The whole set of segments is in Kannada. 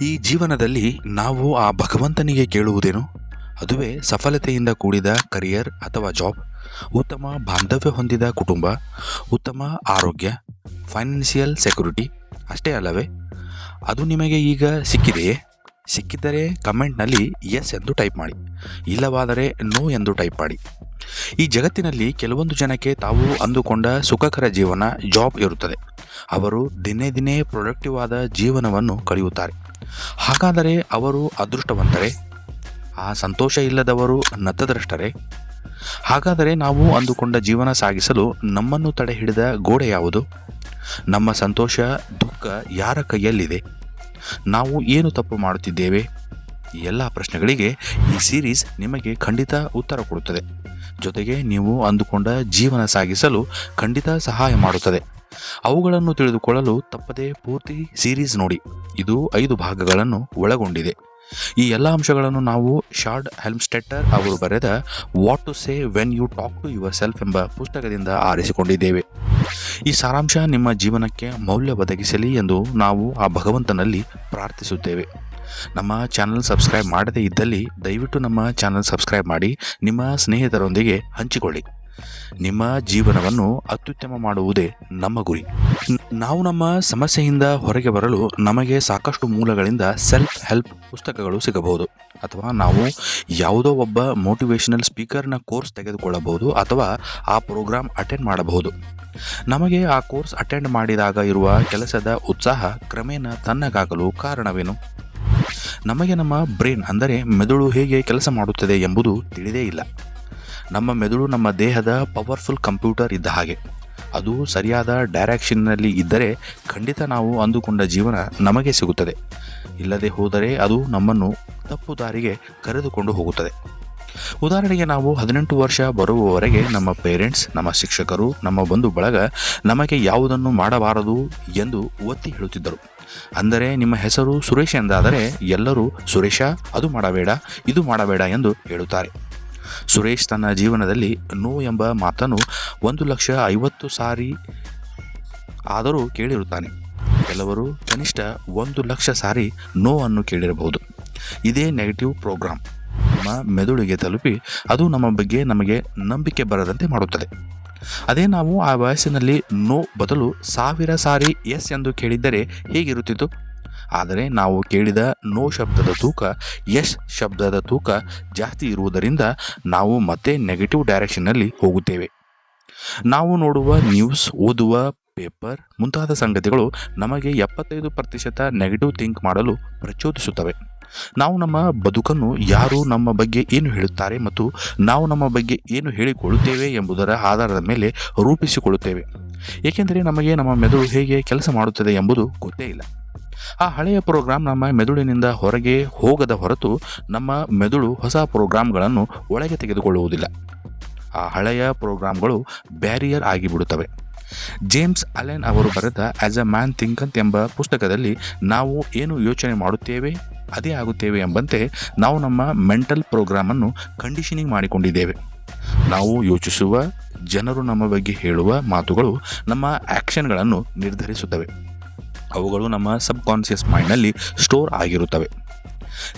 ಈ ಜೀವನದಲ್ಲಿ ನಾವು ಆ ಭಗವಂತನಿಗೆ ಕೇಳುವುದೇನು? ಅದುವೇ ಸಫಲತೆಯಿಂದ ಕೂಡಿದ ಕರಿಯರ್ ಅಥವಾ ಜಾಬ್, ಉತ್ತಮ ಬಾಂಧವ್ಯ ಹೊಂದಿದ ಕುಟುಂಬ, ಉತ್ತಮ ಆರೋಗ್ಯ, ಫೈನಾನ್ಷಿಯಲ್ ಸೆಕ್ಯುರಿಟಿ ಅಷ್ಟೇ ಅಲ್ಲವೇ? ಅದು ನಿಮಗೆ ಈಗ ಸಿಕ್ಕಿದೆಯೇ? ಸಿಕ್ಕಿದ್ದರೆ ಕಮೆಂಟ್ನಲ್ಲಿ ಎಸ್ ಎಂದು ಟೈಪ್ ಮಾಡಿ, ಇಲ್ಲವಾದರೆ ನೋ ಎಂದು ಟೈಪ್ ಮಾಡಿ. ಈ ಜಗತ್ತಿನಲ್ಲಿ ಕೆಲವೊಂದು ಜನಕ್ಕೆ ತಾವು ಅಂದುಕೊಂಡ ಸುಖಕರ ಜೀವನ ಜಾಬ್ ಇರುತ್ತದೆ. ಅವರು ದಿನೇ ದಿನೇ ಪ್ರೊಡಕ್ಟಿವ್ ಆದ ಜೀವನವನ್ನು ಕಳೆಯುತ್ತಾರೆ. ಹಾಗಾದರೆ ಅವರು ಅದೃಷ್ಟವಂತರೇ? ಆ ಸಂತೋಷ ಇಲ್ಲದವರು ನತದ್ರಷ್ಟರೇ? ಹಾಗಾದರೆ ನಾವು ಅಂದುಕೊಂಡ ಜೀವನ ಸಾಗಿಸಲು ನಮ್ಮನ್ನು ತಡೆ ಹಿಡಿದ ಗೋಡೆ ಯಾವುದು? ನಮ್ಮ ಸಂತೋಷ ದುಃಖ ಯಾರ ಕೈಯಲ್ಲಿದೆ? ನಾವು ಏನು ತಪ್ಪು ಮಾಡುತ್ತಿದ್ದೇವೆ? ಈ ಎಲ್ಲ ಪ್ರಶ್ನೆಗಳಿಗೆ ಈ ಸೀರೀಸ್ ನಿಮಗೆ ಖಂಡಿತ ಉತ್ತರ ಕೊಡುತ್ತದೆ. ಜೊತೆಗೆ ನೀವು ಅಂದುಕೊಂಡ ಜೀವನ ಸಾಗಿಸಲು ಖಂಡಿತ ಸಹಾಯ ಮಾಡುತ್ತದೆ. ಅವುಗಳನ್ನು ತಿಳಿದುಕೊಳ್ಳಲು ತಪ್ಪದೇ ಪೂರ್ತಿ ಸೀರೀಸ್ ನೋಡಿ. ಇದು 5 ಭಾಗಗಳನ್ನು ಒಳಗೊಂಡಿದೆ. ಈ ಎಲ್ಲ ಅಂಶಗಳನ್ನು ನಾವು ಶಾರ್ಡ್ ಹೆಲ್ಮ್ಸ್ಟೆಟ್ಟರ್ ಅವರು ಬರೆದ what to say when you talk to yourself ಎಂಬ ಪುಸ್ತಕದಿಂದ ಆರಿಸಿಕೊಂಡಿದ್ದೇವೆ. ಈ ಸಾರಾಂಶ ನಿಮ್ಮ ಜೀವನಕ್ಕೆ ಮೌಲ್ಯ ಒದಗಿಸಲಿ ಎಂದು ನಾವು ಆ ಭಗವಂತನಲ್ಲಿ ಪ್ರಾರ್ಥಿಸುತ್ತೇವೆ. ನಮ್ಮ ಚಾನಲ್ ಸಬ್ಸ್ಕ್ರೈಬ್ ಮಾಡದೇ ಇದ್ದಲ್ಲಿ ದಯವಿಟ್ಟು ನಮ್ಮ ಚಾನಲ್ ಸಬ್ಸ್ಕ್ರೈಬ್ ಮಾಡಿ, ನಿಮ್ಮ ಸ್ನೇಹಿತರೊಂದಿಗೆ ಹಂಚಿಕೊಳ್ಳಿ. ನಿಮ್ಮ ಜೀವನವನ್ನು ಅತ್ಯುತ್ತಮ ಮಾಡುವುದೇ ನಮ್ಮ ಗುರಿ. ನಾವು ನಮ್ಮ ಸಮಸ್ಯೆಯಿಂದ ಹೊರಗೆ ಬರಲು ನಮಗೆ ಸಾಕಷ್ಟು ಮೂಲಗಳಿಂದ ಸೆಲ್ಫ್ ಹೆಲ್ಪ್ ಪುಸ್ತಕಗಳು ಸಿಗಬಹುದು, ಅಥವಾ ನಾವು ಯಾವುದೋ ಒಬ್ಬ ಮೋಟಿವೇಶನಲ್ ಸ್ಪೀಕರ್ನ ಕೋರ್ಸ್ ತೆಗೆದುಕೊಳ್ಳಬಹುದು, ಅಥವಾ ಆ ಪ್ರೋಗ್ರಾಮ್ ಅಟೆಂಡ್ ಮಾಡಬಹುದು. ನಮಗೆ ಆ ಕೋರ್ಸ್ ಅಟೆಂಡ್ ಮಾಡಿದಾಗ ಇರುವ ಕೆಲಸದ ಉತ್ಸಾಹ ಕ್ರಮೇಣ ತಣ್ಣಗಾಗಲು ಕಾರಣವೇನು? ನಮಗೆ ನಮ್ಮ ಬ್ರೈನ್ ಅಂದರೆ ಮೆದುಳು ಹೇಗೆ ಕೆಲಸ ಮಾಡುತ್ತದೆ ಎಂಬುದು ತಿಳಿದೇ ಇಲ್ಲ. ನಮ್ಮ ಮೆದುಳು ನಮ್ಮ ದೇಹದ ಪವರ್ಫುಲ್ ಕಂಪ್ಯೂಟರ್ ಇದ್ದ ಹಾಗೆ. ಅದು ಸರಿಯಾದ ಡೈರೆಕ್ಷನ್ನಲ್ಲಿ ಇದ್ದರೆ ಖಂಡಿತ ನಾವು ಅಂದುಕೊಂಡ ಜೀವನ ನಮಗೆ ಸಿಗುತ್ತದೆ. ಇಲ್ಲದೆ ಹೋದರೆ ಅದು ನಮ್ಮನ್ನು ತಪ್ಪು ದಾರಿಗೆ ಕರೆದುಕೊಂಡು ಹೋಗುತ್ತದೆ. ಉದಾಹರಣೆಗೆ, ನಾವು 18 ವರ್ಷ ಬರುವವರೆಗೆ ನಮ್ಮ ಪೇರೆಂಟ್ಸ್, ನಮ್ಮ ಶಿಕ್ಷಕರು, ನಮ್ಮ ಬಂಧು ಬಳಗ ನಮಗೆ ಯಾವುದನ್ನು ಮಾಡಬಾರದು ಎಂದು ಒತ್ತಿ ಹೇಳುತ್ತಿದ್ದರು. ಅಂದರೆ ನಿಮ್ಮ ಹೆಸರು ಸುರೇಶ್ ಎಂದಾದರೆ ಎಲ್ಲರೂ ಸುರೇಶ, ಅದು ಮಾಡಬೇಡ, ಇದು ಮಾಡಬೇಡ ಎಂದು ಹೇಳುತ್ತಾರೆ. ಸುರೇಶ್ ತನ್ನ ಜೀವನದಲ್ಲಿ ನೋ ಎಂಬ ಮಾತನ್ನು 1,50,000 ಸಾರಿ ಆದರೂ ಕೇಳಿರುತ್ತಾನೆ. ಕೆಲವರು ಕನಿಷ್ಠ 1,00,000 ಸಾರಿ ನೋ ಅನ್ನು ಕೇಳಿರಬಹುದು. ಇದೇ ನೆಗೆಟಿವ್ ಪ್ರೋಗ್ರಾಮ್ ನಮ್ಮ ಮೆದುಳಿಗೆ ತಲುಪಿ ಅದು ನಮ್ಮ ಬಗ್ಗೆ ನಮಗೆ ನಂಬಿಕೆ ಬರದಂತೆ ಮಾಡುತ್ತದೆ. ಅದೇ ನಾವು ಆ ವಯಸ್ಸಿನಲ್ಲಿ ನೋ ಬದಲು 1000 ಸಾರಿ ಎಸ್ ಎಂದು ಕೇಳಿದ್ದರೆ ಹೇಗಿರುತ್ತಿತ್ತು? ಆದರೆ ನಾವು ಕೇಳಿದ ನೋ ಶಬ್ದದ ತೂಕ ಎಸ್ ಶಬ್ದದ ತೂಕ ಜಾಸ್ತಿ ಇರುವುದರಿಂದ ನಾವು ಮತ್ತೆ ನೆಗೆಟಿವ್ ಡೈರೆಕ್ಷನ್ನಲ್ಲಿ ಹೋಗುತ್ತೇವೆ. ನಾವು ನೋಡುವ ನ್ಯೂಸ್, ಓದುವ ಪೇಪರ್ ಮುಂತಾದ ಸಂಗತಿಗಳು ನಮಗೆ 75% ನೆಗೆಟಿವ್ ಥಿಂಕ್ ಮಾಡಲು ಪ್ರಚೋದಿಸುತ್ತವೆ. ನಾವು ನಮ್ಮ ಬದುಕನ್ನು ಯಾರು ನಮ್ಮ ಬಗ್ಗೆ ಏನು ಹೇಳುತ್ತಾರೆ ಮತ್ತು ನಾವು ನಮ್ಮ ಬಗ್ಗೆ ಏನು ಹೇಳಿಕೊಳ್ಳುತ್ತೇವೆ ಎಂಬುದರ ಆಧಾರದ ಮೇಲೆ ರೂಪಿಸಿಕೊಳ್ಳುತ್ತೇವೆ. ಏಕೆಂದರೆ ನಮಗೆ ನಮ್ಮ ಮೆದುಳು ಹೇಗೆ ಕೆಲಸ ಮಾಡುತ್ತದೆ ಎಂಬುದು ಗೊತ್ತೇ ಇಲ್ಲ. ಆ ಹಳೆಯ ಪ್ರೋಗ್ರಾಮ್ ನಮ್ಮ ಮೆದುಳಿನಿಂದ ಹೊರಗೆ ಹೋಗದ ಹೊರತು ನಮ್ಮ ಮೆದುಳು ಹೊಸ ಪ್ರೋಗ್ರಾಮ್ಗಳನ್ನು ಒಳಗೆ ತೆಗೆದುಕೊಳ್ಳುವುದಿಲ್ಲ. ಆ ಹಳೆಯ ಪ್ರೋಗ್ರಾಮ್ಗಳು ಬ್ಯಾರಿಯರ್ ಆಗಿಬಿಡುತ್ತವೆ. ಜೇಮ್ಸ್ ಅಲೆನ್ ಅವರು ಬರೆದ ಆಸ್ ಅ ಮ್ಯಾನ್ ಥಿಂಕಂತ್ ಎಂಬ ಪುಸ್ತಕದಲ್ಲಿ ನಾವು ಏನು ಯೋಚನೆ ಮಾಡುತ್ತೇವೆ ಅದೇ ಆಗುತ್ತೇವೆ ಎಂಬಂತೆ ನಾವು ನಮ್ಮ ಮೆಂಟಲ್ ಪ್ರೋಗ್ರಾಮನ್ನು ಕಂಡೀಷನಿಂಗ್ ಮಾಡಿಕೊಂಡಿದ್ದೇವೆ. ನಾವು ಯೋಚಿಸುವ, ಜನರು ನಮ್ಮ ಬಗ್ಗೆ ಹೇಳುವ ಮಾತುಗಳು ನಮ್ಮ ಆ್ಯಕ್ಷನ್ಗಳನ್ನು ನಿರ್ಧರಿಸುತ್ತವೆ. ಅವುಗಳು ನಮ್ಮ ಸಬ್ ಕಾನ್ಷಿಯಸ್ ಮೈಂಡ್ನಲ್ಲಿ ಸ್ಟೋರ್ ಆಗಿರುತ್ತವೆ.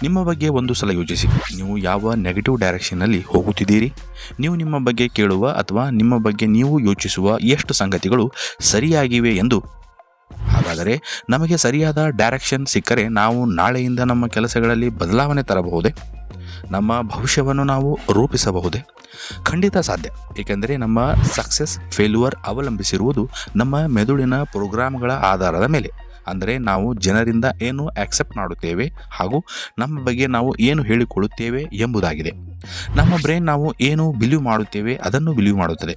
ನಿಮ್ಮ ಬಗ್ಗೆ ಒಂದು ಸಲ ಯೋಚಿಸಿ, ನೀವು ಯಾವ ನೆಗೆಟಿವ್ ಡೈರೆಕ್ಷನ್ನಲ್ಲಿ ಹೋಗುತ್ತಿದ್ದೀರಿ? ನೀವು ನಿಮ್ಮ ಬಗ್ಗೆ ಕೇಳುವ ಅಥವಾ ನಿಮ್ಮ ಬಗ್ಗೆ ನೀವು ಯೋಚಿಸುವ ಎಷ್ಟು ಸಂಗತಿಗಳು ಸರಿಯಾಗಿವೆ ಎಂದು. ಹಾಗಾದರೆ ನಮಗೆ ಸರಿಯಾದ ಡೈರೆಕ್ಷನ್ ಸಿಕ್ಕರೆ ನಾವು ನಾಳೆಯಿಂದ ನಮ್ಮ ಕೆಲಸಗಳಲ್ಲಿ ಬದಲಾವಣೆ ತರಬಹುದೇ? ನಮ್ಮ ಭವಿಷ್ಯವನ್ನು ನಾವು ರೂಪಿಸಬಹುದೇ? ಖಂಡಿತ ಸಾಧ್ಯ. ಏಕೆಂದರೆ ನಮ್ಮ ಸಕ್ಸಸ್ ಫೇಲ್ಯೂರ್ ಅವಲಂಬಿಸಿರುವುದು ನಮ್ಮ ಮೆದುಳಿನ ಪ್ರೋಗ್ರಾಮ್ಗಳ ಆಧಾರದ ಮೇಲೆ. ಅಂದರೆ ನಾವು ಜನರಿಂದ ಏನು ಆಕ್ಸೆಪ್ಟ್ ಮಾಡುತ್ತೇವೆ ಹಾಗೂ ನಮ್ಮ ಬಗ್ಗೆ ನಾವು ಏನು ಹೇಳಿಕೊಳ್ಳುತ್ತೇವೆ ಎಂಬುದಾಗಿದೆ. ನಮ್ಮ ಬ್ರೈನ್ ನಾವು ಏನು ಬಿಲೀವ್ ಮಾಡುತ್ತೇವೆ ಅದನ್ನು ಬಿಲೀವ್ ಮಾಡುತ್ತದೆ.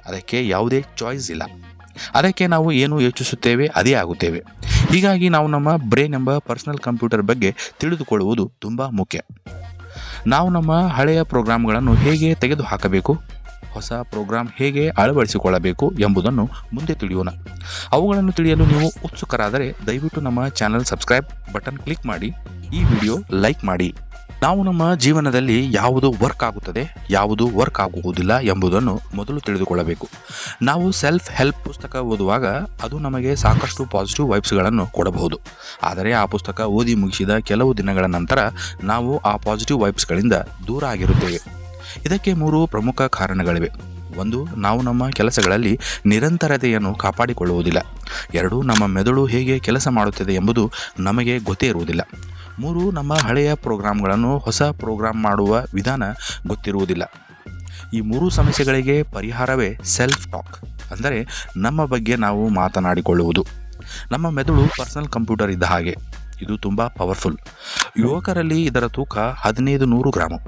ಅದಕ್ಕೆ ಯಾವುದೇ ಚಾಯ್ಸ್ ಇಲ್ಲ. ಅದಕ್ಕೆ ನಾವು ಏನು ಯೋಚಿಸುತ್ತೇವೆ ಅದೇ ಆಗುತ್ತೇವೆ. ಹೀಗಾಗಿ ನಾವು ನಮ್ಮ ಬ್ರೈನ್ ಎಂಬ ಪರ್ಸನಲ್ ಕಂಪ್ಯೂಟರ್ ಬಗ್ಗೆ ತಿಳಿದುಕೊಳ್ಳುವುದು ತುಂಬ ಮುಖ್ಯ. ನಾವು ನಮ್ಮ ಹಳೆಯ ಪ್ರೋಗ್ರಾಮ್ಗಳನ್ನು ಹೇಗೆ ತೆಗೆದುಹಾಕಬೇಕು, ಹೊಸ ಪ್ರೋಗ್ರಾಮ್ ಹೇಗೆ ಅಳವಡಿಸಿಕೊಳ್ಳಬೇಕು ಎಂಬುದನ್ನು ಮುಂದೆ ತಿಳಿಯೋಣ. ಅವುಗಳನ್ನು ತಿಳಿಯಲು ನೀವು ಉತ್ಸುಕರಾದರೆ ದಯವಿಟ್ಟು ನಮ್ಮ ಚಾನಲ್ ಸಬ್ಸ್ಕ್ರೈಬ್ ಬಟನ್ ಕ್ಲಿಕ್ ಮಾಡಿ, ಈ ವಿಡಿಯೋ ಲೈಕ್ ಮಾಡಿ. ನಾವು ನಮ್ಮ ಜೀವನದಲ್ಲಿ ಯಾವುದು ವರ್ಕ್ ಆಗುತ್ತದೆ, ಯಾವುದು ವರ್ಕ್ ಆಗುವುದಿಲ್ಲ ಎಂಬುದನ್ನು ಮೊದಲು ತಿಳಿದುಕೊಳ್ಳಬೇಕು. ನಾವು ಸೆಲ್ಫ್ ಹೆಲ್ಪ್ ಪುಸ್ತಕ ಓದುವಾಗ ಅದು ನಮಗೆ ಸಾಕಷ್ಟು ಪಾಸಿಟಿವ್ ವೈಬ್ಸ್ಗಳನ್ನು ಕೊಡಬಹುದು. ಆದರೆ ಆ ಪುಸ್ತಕ ಓದಿ ಮುಗಿಸಿದ ಕೆಲವು ದಿನಗಳ ನಂತರ ನಾವು ಆ ಪಾಸಿಟಿವ್ ವೈಬ್ಸ್ಗಳಿಂದ ದೂರ ಆಗಿರುತ್ತೇವೆ. ಇದಕ್ಕೆ 3 ಪ್ರಮುಖ ಕಾರಣಗಳಿವೆ. 1, ನಾವು ನಮ್ಮ ಕೆಲಸಗಳಲ್ಲಿ ನಿರಂತರತೆಯನ್ನು ಕಾಪಾಡಿಕೊಳ್ಳುವುದಿಲ್ಲ. 2, ನಮ್ಮ ಮೆದುಳು ಹೇಗೆ ಕೆಲಸ ಮಾಡುತ್ತದೆ ಎಂಬುದು ನಮಗೆ ಗೊತ್ತೇ ಇರುವುದಿಲ್ಲ. 3, ನಮ್ಮ ಹಳೆಯ ಪ್ರೋಗ್ರಾಮ್ಗಳನ್ನು ಹೊಸ ಪ್ರೋಗ್ರಾಮ್ ಮಾಡುವ ವಿಧಾನ ಗೊತ್ತಿರುವುದಿಲ್ಲ. ಈ 3 ಸಮಸ್ಯೆಗಳಿಗೆ ಪರಿಹಾರವೇ ಸೆಲ್ಫ್ ಟಾಕ್, ಅಂದರೆ ನಮ್ಮ ಬಗ್ಗೆ ನಾವು ಮಾತನಾಡಿಕೊಳ್ಳುವುದು. ನಮ್ಮ ಮೆದುಳು ಪರ್ಸನಲ್ ಕಂಪ್ಯೂಟರ್ ಇದ್ದ ಹಾಗೆ. ಇದು ತುಂಬ ಪವರ್ಫುಲ್. ಯುವಕರಲ್ಲಿ ಇದರ ತೂಕ 1500 ಗ್ರಾಮ್.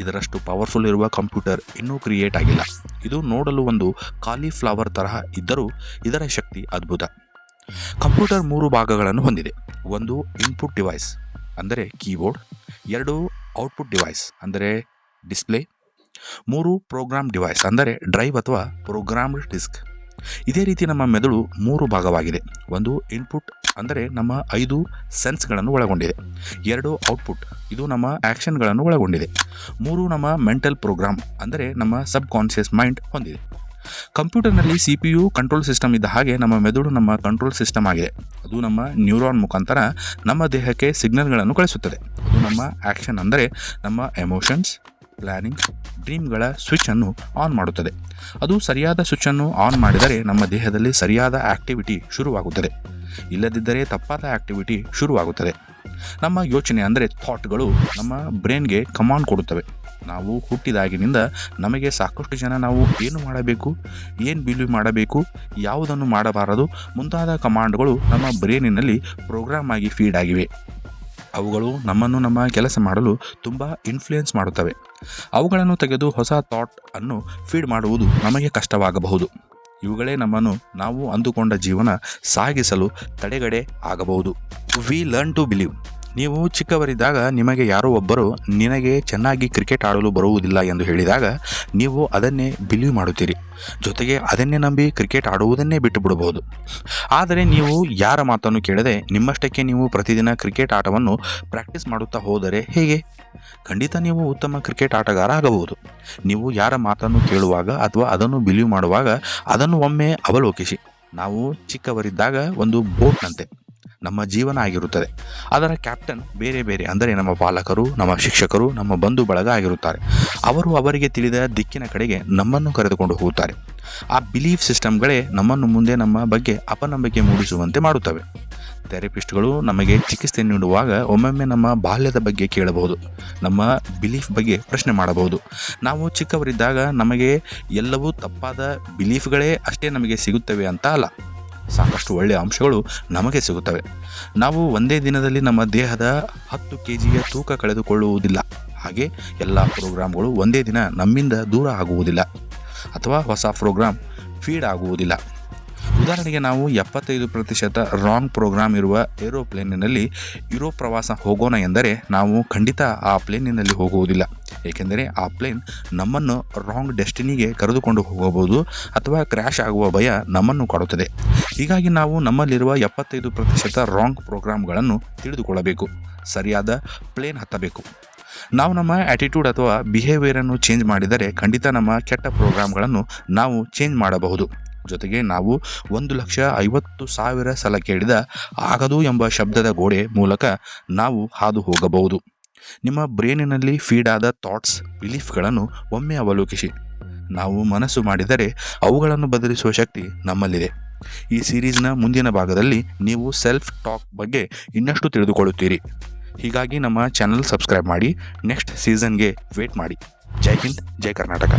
ಇದರಷ್ಟು ಪವರ್ಫುಲ್ ಇರುವ ಕಂಪ್ಯೂಟರ್ ಇನ್ನೂ ಕ್ರಿಯೇಟ್ ಆಗಿಲ್ಲ. ಇದು ನೋಡಲು ಒಂದು ಕಾಲಿಫ್ಲವರ್ ತರಹ ಇದ್ದರೂ ಇದರ ಶಕ್ತಿ ಅದ್ಭುತ. ಕಂಪ್ಯೂಟರ್ 3 ಭಾಗಗಳನ್ನು ಹೊಂದಿದೆ. 1, ಇನ್ಪುಟ್ ಡಿವೈಸ್ ಅಂದರೆ ಕೀಬೋರ್ಡ್. 2, ಔಟ್ಪುಟ್ ಡಿವೈಸ್ ಅಂದರೆ ಡಿಸ್ಪ್ಲೇ. 3, ಪ್ರೋಗ್ರಾಮ್ ಡಿವೈಸ್ ಅಂದರೆ ಡ್ರೈವ್ ಅಥವಾ ಪ್ರೋಗ್ರಾಮ್ಡ್ ಡಿಸ್ಕ್. ಇದೇ ರೀತಿ ನಮ್ಮ ಮೆದುಳು 3 ಭಾಗವಾಗಿದೆ. 1, ಇನ್ಪುಟ್ ಅಂದರೆ ನಮ್ಮ 5 ಸೆನ್ಸ್ಗಳನ್ನು ಒಳಗೊಂಡಿದೆ. 2, ಔಟ್ಪುಟ್, ಇದು ನಮ್ಮ ಆ್ಯಕ್ಷನ್ಗಳನ್ನು ಒಳಗೊಂಡಿದೆ. 3, ನಮ್ಮ ಮೆಂಟಲ್ ಪ್ರೋಗ್ರಾಮ್ ಅಂದರೆ ನಮ್ಮ ಸಬ್ ಕಾನ್ಷಿಯಸ್ ಮೈಂಡ್ ಹೊಂದಿದೆ. ಕಂಪ್ಯೂಟರ್ನಲ್ಲಿ CPU ಕಂಟ್ರೋಲ್ ಸಿಸ್ಟಮ್ ಇದ್ದ ಹಾಗೆ ನಮ್ಮ ಮೆದುಳು ನಮ್ಮ ಕಂಟ್ರೋಲ್ ಸಿಸ್ಟಮ್ ಆಗಿದೆ. ಅದು ನಮ್ಮ ನ್ಯೂರಾನ್ ಮುಖಾಂತರ ನಮ್ಮ ದೇಹಕ್ಕೆ ಸಿಗ್ನಲ್ಗಳನ್ನು ಕಳಿಸುತ್ತದೆ. ಅದು ನಮ್ಮ ಆ್ಯಕ್ಷನ್ ಅಂದರೆ ನಮ್ಮ ಎಮೋಷನ್ಸ್, ಪ್ಲ್ಯಾನಿಂಗ್, ಡ್ರೀಮ್ಗಳ ಸ್ವಿಚ್ಚನ್ನು ಆನ್ ಮಾಡುತ್ತದೆ. ಅದು ಸರಿಯಾದ ಸ್ವಿಚ್ಚನ್ನು ಆನ್ ಮಾಡಿದರೆ ನಮ್ಮ ದೇಹದಲ್ಲಿ ಸರಿಯಾದ ಆ್ಯಕ್ಟಿವಿಟಿ ಶುರುವಾಗುತ್ತದೆ. ಇಲ್ಲದಿದ್ದರೆ ತಪ್ಪಾದ ಆ್ಯಕ್ಟಿವಿಟಿ ಶುರುವಾಗುತ್ತದೆ. ನಮ್ಮ ಯೋಚನೆ ಅಂದರೆ ಥಾಟ್ಗಳು ನಮ್ಮ ಬ್ರೈನ್ಗೆ ಕಮಾಂಡ್ ಕೊಡುತ್ತವೆ. ನಾವು ಹುಟ್ಟಿದಾಗಿನಿಂದ ನಮಗೆ ಸಾಕಷ್ಟು ಜನ ನಾವು ಏನು ಮಾಡಬೇಕು, ಏನು ಬಿಲೀವ್ ಮಾಡಬೇಕು, ಯಾವುದನ್ನು ಮಾಡಬಾರದು ಮುಂತಾದ ಕಮಾಂಡ್ಗಳು ನಮ್ಮ ಬ್ರೈನಿನಲ್ಲಿ ಪ್ರೋಗ್ರಾಮ್ ಆಗಿ ಫೀಡ್ ಆಗಿವೆ. ಅವುಗಳು ನಮ್ಮನ್ನು ನಮ್ಮ ಕೆಲಸ ಮಾಡಲು ತುಂಬ ಇನ್ಫ್ಲುಯೆನ್ಸ್ ಮಾಡುತ್ತವೆ. ಅವುಗಳನ್ನು ತೆಗೆದು ಹೊಸ ಥಾಟ್ ಅನ್ನು ಫೀಡ್ ಮಾಡುವುದು ನಮಗೆ ಕಷ್ಟವಾಗಬಹುದು. ಇವುಗಳೇ ನಮ್ಮನ್ನು ನಾವು ಅಂದುಕೊಂಡ ಜೀವನ ಸಾಗಿಸಲು ತಡೆಗಡೆ ಆಗಬಹುದು. We learn to believe. ನೀವು ಚಿಕ್ಕವರಿದ್ದಾಗ ನಿಮಗೆ ಯಾರೋ ಒಬ್ಬರು ನಿನಗೆ ಚೆನ್ನಾಗಿ ಕ್ರಿಕೆಟ್ ಆಡಲು ಬರುವುದಿಲ್ಲ ಎಂದು ಹೇಳಿದಾಗ ನೀವು ಅದನ್ನೇ ಬಿಲೀವ್ ಮಾಡುತ್ತೀರಿ. ಜೊತೆಗೆ ಅದನ್ನೇ ನಂಬಿ ಕ್ರಿಕೆಟ್ ಆಡುವುದನ್ನೇ ಬಿಟ್ಟು ಬಿಡಬಹುದು. ಆದರೆ ನೀವು ಯಾರ ಮಾತನ್ನು ಕೇಳದೆ ನಿಮ್ಮಷ್ಟಕ್ಕೆ ನೀವು ಪ್ರತಿದಿನ ಕ್ರಿಕೆಟ್ ಆಟವನ್ನು ಪ್ರಾಕ್ಟೀಸ್ ಮಾಡುತ್ತಾ ಹೋದರೆ ಹೇಗೆ? ಖಂಡಿತ ನೀವು ಉತ್ತಮ ಕ್ರಿಕೆಟ್ ಆಟಗಾರ ಆಗಬಹುದು. ನೀವು ಯಾರ ಮಾತನ್ನು ಕೇಳುವಾಗ ಅಥವಾ ಅದನ್ನು ಬಿಲೀವ್ ಮಾಡುವಾಗ ಅದನ್ನು ಒಮ್ಮೆ ಅವಲೋಕಿಸಿ. ನಾವು ಚಿಕ್ಕವರಿದ್ದಾಗ ಒಂದು ಬೋಟ್ನಂತೆ ನಮ್ಮ ಜೀವನ ಆಗಿರುತ್ತದೆ. ಅದರ ಕ್ಯಾಪ್ಟನ್ ಬೇರೆ ಬೇರೆ, ಅಂದರೆ ನಮ್ಮ ಪಾಲಕರು, ನಮ್ಮ ಶಿಕ್ಷಕರು, ನಮ್ಮ ಬಂಧು ಬಳಗ ಆಗಿರುತ್ತಾರೆ. ಅವರು ಅವರಿಗೆ ತಿಳಿದ ದಿಕ್ಕಿನ ಕಡೆಗೆ ನಮ್ಮನ್ನು ಕರೆದುಕೊಂಡು ಹೋಗುತ್ತಾರೆ. ಆ ಬಿಲೀಫ್ ಸಿಸ್ಟಮ್ಗಳೇ ನಮ್ಮನ್ನು ಮುಂದೆ ನಮ್ಮ ಬಗ್ಗೆ ಅಪನಂಬಿಕೆ ಮೂಡಿಸುವಂತೆ ಮಾಡುತ್ತವೆ. ಥೆರಪಿಸ್ಟ್ಗಳು ನಮಗೆ ಚಿಕಿತ್ಸೆ ನೀಡುವಾಗ ಒಮ್ಮೊಮ್ಮೆ ನಮ್ಮ ಬಾಲ್ಯದ ಬಗ್ಗೆ ಕೇಳಬಹುದು, ನಮ್ಮ ಬಿಲೀಫ್ ಬಗ್ಗೆ ಪ್ರಶ್ನೆ ಮಾಡಬಹುದು. ನಾವು ಚಿಕ್ಕವರಿದ್ದಾಗ ನಮಗೆ ಎಲ್ಲವೂ ತಪ್ಪಾದ ಬಿಲೀಫ್ಗಳೇ ಅಷ್ಟೇ ನಮಗೆ ಸಿಗುತ್ತವೆ ಅಂತ ಅಲ್ಲ, ಸಾಕಷ್ಟು ಒಳ್ಳೆಯ ಅಂಶಗಳು ನಮಗೆ ಸಿಗುತ್ತವೆ. ನಾವು ಒಂದೇ ದಿನದಲ್ಲಿ ನಮ್ಮ ದೇಹದ 10 kg ತೂಕ ಕಳೆದುಕೊಳ್ಳುವುದಿಲ್ಲ. ಹಾಗೆ ಎಲ್ಲ ಪ್ರೋಗ್ರಾಮ್ಗಳು ಒಂದೇ ದಿನ ನಮ್ಮಿಂದ ದೂರ ಆಗುವುದಿಲ್ಲ ಅಥವಾ ಹೊಸ ಪ್ರೋಗ್ರಾಮ್ ಫೀಡ್ ಆಗುವುದಿಲ್ಲ. ಉದಾಹರಣೆಗೆ ನಾವು 75% ರಾಂಗ್ ಪ್ರೋಗ್ರಾಮ್ ಇರುವ ಏರೋಪ್ಲೇನಿನಲ್ಲಿ ಯುರೋಪ್ ಪ್ರವಾಸ ಹೋಗೋಣ ಎಂದರೆ ನಾವು ಖಂಡಿತ ಆ ಪ್ಲೇನಿನಲ್ಲಿ ಹೋಗುವುದಿಲ್ಲ. ಏಕೆಂದರೆ ಆ ಪ್ಲೇನ್ ನಮ್ಮನ್ನು ರಾಂಗ್ ಡೆಸ್ಟಿನಿಗೆ ಕರೆದುಕೊಂಡು ಹೋಗಬಹುದು ಅಥವಾ ಕ್ರ್ಯಾಶ್ ಆಗುವ ಭಯ ನಮ್ಮನ್ನು ಕಾಡುತ್ತದೆ. ಹೀಗಾಗಿ ನಾವು ನಮ್ಮಲ್ಲಿರುವ 75% ರಾಂಗ್ ಪ್ರೋಗ್ರಾಮ್ಗಳನ್ನು ತಿಳಿದುಕೊಳ್ಳಬೇಕು, ಸರಿಯಾದ ಪ್ಲೇನ್ ಹತ್ತಬೇಕು. ನಾವು ನಮ್ಮ ಆ್ಯಟಿಟ್ಯೂಡ್ ಅಥವಾ ಬಿಹೇವಿಯರನ್ನು ಚೇಂಜ್ ಮಾಡಿದರೆ ಖಂಡಿತ ನಮ್ಮ ಕೆಟ್ಟ ಪ್ರೋಗ್ರಾಮ್ಗಳನ್ನು ನಾವು ಚೇಂಜ್ ಮಾಡಬಹುದು. ಜೊತೆಗೆ ನಾವು 1,50,000 ಸಲ ಕೇಳಿದ ಆಗದು ಎಂಬ ಶಬ್ದದ ಗೋಡೆ ಮೂಲಕ ನಾವು ಹಾದು ಹೋಗಬಹುದು. ನಿಮ್ಮ ಬ್ರೈನಿನಲ್ಲಿ ಫೀಡ್ ಆದ ಥಾಟ್ಸ್, ಬಿಲೀಫ್ಗಳನ್ನು ಒಮ್ಮೆ ಅವಲೋಕಿಸಿ. ನಾವು ಮನಸ್ಸು ಮಾಡಿದರೆ ಅವುಗಳನ್ನು ಬದಲಿಸುವ ಶಕ್ತಿ ನಮ್ಮಲ್ಲಿದೆ. ಈ ಸೀರೀಸ್ನ ಮುಂದಿನ ಭಾಗದಲ್ಲಿ ನೀವು ಸೆಲ್ಫ್ ಟಾಕ್ ಬಗ್ಗೆ ಇನ್ನಷ್ಟು ತಿಳಿದುಕೊಳ್ಳುತ್ತೀರಿ. ಹೀಗಾಗಿ ನಮ್ಮ ಚಾನಲ್ ಸಬ್ಸ್ಕ್ರೈಬ್ ಮಾಡಿ. ನೆಕ್ಸ್ಟ್ ಸೀಸನ್ಗೆ ವೇಟ್ ಮಾಡಿ. ಜೈ ಹಿಂದ್, ಜೈ ಕರ್ನಾಟಕ.